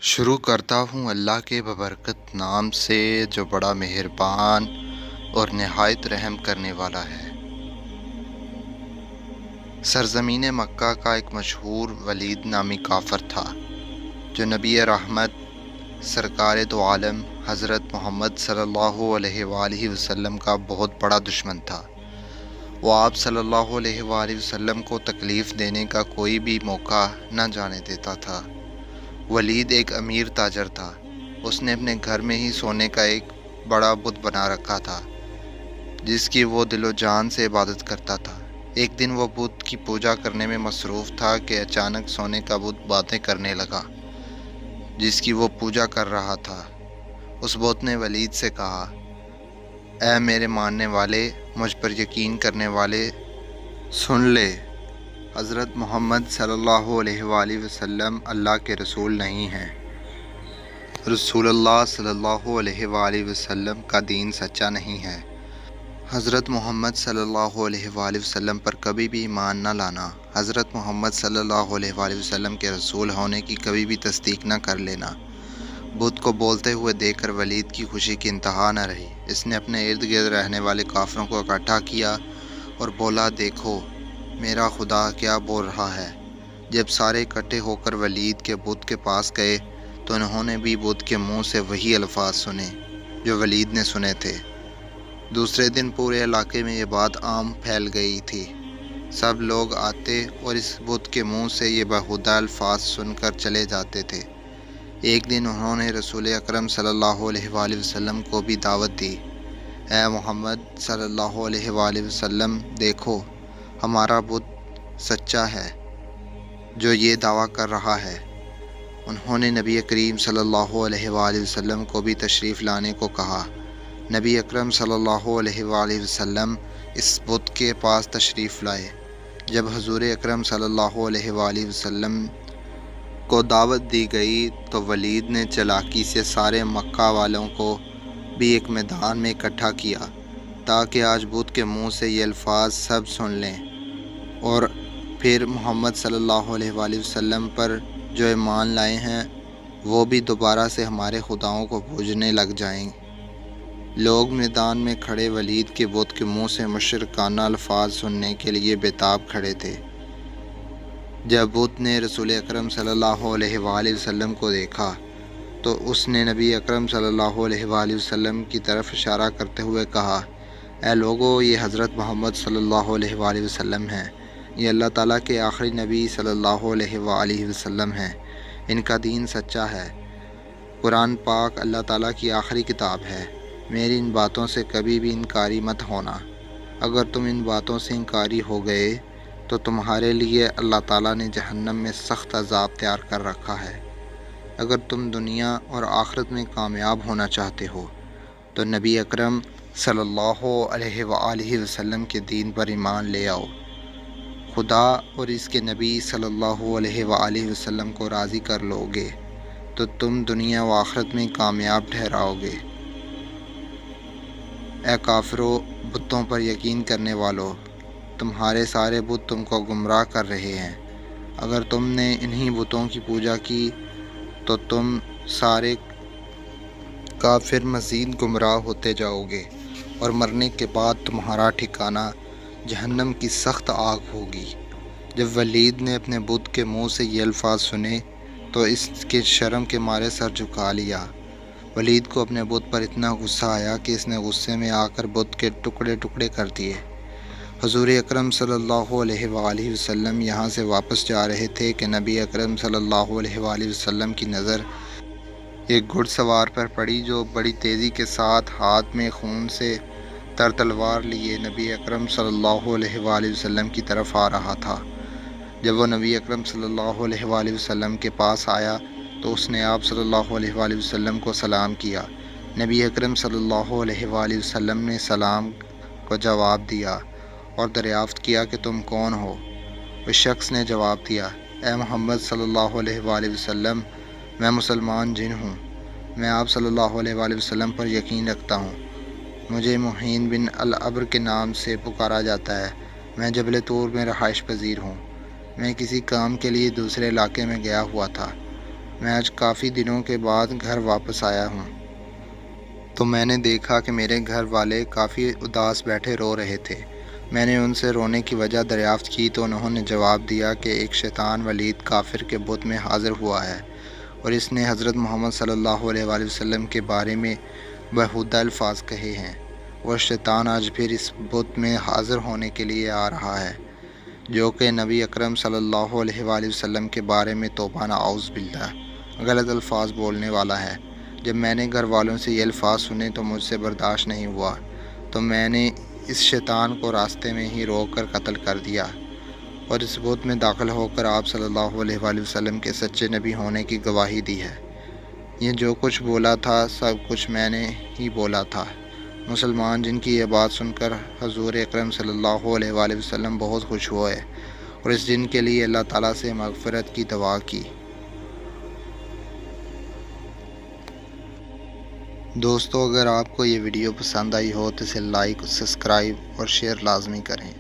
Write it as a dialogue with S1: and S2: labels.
S1: شروع کرتا ہوں اللہ کے ببرکت نام سے جو بڑا مہربان اور نہایت رحم کرنے والا ہے۔ سرزمین مکہ کا ایک مشہور ولید نامی کافر تھا جو نبی رحمت سرکار دو عالم حضرت محمد صلی اللہ علیہ وآلہ وسلم کا بہت بڑا دشمن تھا۔ وہ آپ صلی اللہ علیہ وآلہ وسلم کو تکلیف دینے کا کوئی بھی موقع نہ جانے دیتا تھا۔ ولید ایک امیر تاجر تھا۔ اس نے اپنے گھر میں ہی سونے کا ایک بڑا بت بنا رکھا تھا جس کی وہ دل و جان سے عبادت کرتا تھا۔ ایک دن وہ بت کی پوجا کرنے میں مصروف تھا کہ اچانک سونے کا بت باتیں کرنے لگا جس کی وہ پوجا کر رہا تھا۔ اس بت نے ولید سے کہا، اے میرے ماننے والے، مجھ پر یقین کرنے والے، سن لے، حضرت محمد صلی اللہ علیہ وآلہ وسلم اللہ کے رسول نہیں ہیں۔ رسول اللہ صلی اللہ علیہ وآلہ وسلم کا دین سچا نہیں ہے۔ حضرت محمد صلی اللہ علیہ وآلہ وسلم پر کبھی بھی ایمان نہ لانا، حضرت محمد صلی اللہ علیہ وآلہ وسلم کے رسول ہونے کی کبھی بھی تصدیق نہ کر لینا۔ بت کو بولتے ہوئے دیکھ کر ولید کی خوشی کی انتہا نہ رہی۔ اس نے اپنے ارد گرد رہنے والے کافروں کو اکٹھا کیا اور بولا، دیکھو میرا خدا کیا بول رہا ہے۔ جب سارے اکٹھے ہو کر ولید کے بت کے پاس گئے تو انہوں نے بھی بت کے منہ سے وہی الفاظ سنے جو ولید نے سنے تھے۔ دوسرے دن پورے علاقے میں یہ بات عام پھیل گئی تھی۔ سب لوگ آتے اور اس بت کے منہ سے یہ بیہودہ الفاظ سن کر چلے جاتے تھے۔ ایک دن انہوں نے رسول اکرم صلی اللہ علیہ وآلہ وسلم کو بھی دعوت دی، اے محمد صلی اللہ علیہ وآلہ وسلم، دیکھو ہمارا بت سچا ہے جو یہ دعویٰ کر رہا ہے۔ انہوں نے نبی کریم صلی اللہ علیہ وآلہ وسلم کو بھی تشریف لانے کو کہا۔ نبی اکرم صلی اللہ علیہ وآلہ وسلم اس بت کے پاس تشریف لائے۔ جب حضور اکرم صلی اللہ علیہ وآلہ وسلم کو دعوت دی گئی تو ولید نے چالاکی سے سارے مکہ والوں کو بھی ایک میدان میں اکٹھا کیا تاکہ آج بت کے منہ سے یہ الفاظ سب سن لیں اور پھر محمد صلی اللہ علیہ وآلہ وسلم پر جو ایمان لائے ہیں وہ بھی دوبارہ سے ہمارے خداؤں کو پوجنے لگ جائیں۔ لوگ میدان میں کھڑے ولید کے بت کے منہ سے مشرکانہ الفاظ سننے کے لیے بےتاب کھڑے تھے۔ جب بت نے رسول اکرم صلی اللہ علیہ وآلہ وسلم کو دیکھا تو اس نے نبی اکرم صلی اللہ علیہ وآلہ وسلم کی طرف اشارہ کرتے ہوئے کہا، اے لوگو، یہ حضرت محمد صلی اللہ علیہ وآلہ وسلم ہیں۔ یہ اللہ تعالیٰ کے آخری نبی صلی اللہ علیہ وآلہ وسلم ہیں۔ ان کا دین سچا ہے۔ قرآن پاک اللہ تعالیٰ کی آخری کتاب ہے۔ میری ان باتوں سے کبھی بھی انکاری مت ہونا۔ اگر تم ان باتوں سے انکاری ہو گئے تو تمہارے لیے اللہ تعالیٰ نے جہنم میں سخت عذاب تیار کر رکھا ہے۔ اگر تم دنیا اور آخرت میں کامیاب ہونا چاہتے ہو تو نبی اکرم صلی اللہ علیہ وآلہ وسلم کے دین پر ایمان لے آؤ۔ خدا اور اس کے نبی صلی اللہ علیہ وآلہ وسلم کو راضی کر لو گے تو تم دنیا و آخرت میں کامیاب ٹھہراؤ گے۔ اے کافرو، بتوں پر یقین کرنے والو، تمہارے سارے بت تم کو گمراہ کر رہے ہیں۔ اگر تم نے انہی بتوں کی پوجا کی تو تم سارے کافر مزید گمراہ ہوتے جاؤ گے اور مرنے کے بعد تمہارا ٹھکانہ جہنم کی سخت آگ ہوگی۔ جب ولید نے اپنے بت کے منہ سے یہ الفاظ سنے تو اس کے شرم کے مارے سر جھکا لیا۔ ولید کو اپنے بت پر اتنا غصہ آیا کہ اس نے غصے میں آ کر بت کے ٹکڑے ٹکڑے کر دیے۔ حضور اکرم صلی اللہ علیہ وآلہ وسلم یہاں سے واپس جا رہے تھے کہ نبی اکرم صلی اللہ علیہ وآلہ وسلم کی نظر ایک گھڑ سوار پر پڑی جو بڑی تیزی کے ساتھ ہاتھ میں خون سے تر تلوار لیے نبی اکرم صلی اللہ علیہ وآلہ وسلم کی طرف آ رہا تھا۔ جب وہ نبی اکرم صلی اللہ علیہ وآلہ وسلم کے پاس آیا تو اس نے آپ صلی اللہ علیہ وآلہ وسلم کو سلام کیا۔ نبی اکرم صلی اللہ علیہ وآلہ وسلم نے سلام کو جواب دیا اور دریافت کیا کہ تم کون ہو؟ اس شخص نے جواب دیا، اے محمد صلی اللہ علیہ وآلہ وسلم، میں مسلمان جن ہوں۔ میں آپ صلی اللہ علیہ وآلہ وسلم پر یقین رکھتا ہوں۔ مجھے محین بن العبر کے نام سے پکارا جاتا ہے۔ میں جبل طور میں رہائش پذیر ہوں۔ میں کسی کام کے لیے دوسرے علاقے میں گیا ہوا تھا۔ میں آج کافی دنوں کے بعد گھر واپس آیا ہوں تو میں نے دیکھا کہ میرے گھر والے کافی اداس بیٹھے رو رہے تھے۔ میں نے ان سے رونے کی وجہ دریافت کی تو انہوں نے جواب دیا کہ ایک شیطان ولید کافر کے بت میں حاضر ہوا ہے اور اس نے حضرت محمد صلی اللہ علیہ وآلہ وسلم کے بارے میں بیہودہ الفاظ کہے ہیں۔ وہ شیطان آج پھر اس بت میں حاضر ہونے کے لیے آ رہا ہے جو کہ نبی اکرم صلی اللہ علیہ وآلہ وسلم کے بارے میں توبہ نعوذ باللہ غلط الفاظ بولنے والا ہے۔ جب میں نے گھر والوں سے یہ الفاظ سنے تو مجھ سے برداشت نہیں ہوا تو میں نے اس شیطان کو راستے میں ہی روک کر قتل کر دیا اور اس بت میں داخل ہو کر آپ صلی اللہ علیہ وآلہ وسلم کے سچے نبی ہونے کی گواہی دی ہے۔ یہ جو کچھ بولا تھا سب کچھ میں نے ہی بولا تھا۔ مسلمان جن کی یہ بات سن کر حضور اکرم صلی اللہ علیہ وآلہ وسلم بہت خوش ہوئے اور اس دن کے لیے اللہ تعالیٰ سے مغفرت کی دعا کی۔ دوستو، اگر آپ کو یہ ویڈیو پسند آئی ہو تو اسے لائک، سبسکرائب اور شیئر لازمی کریں۔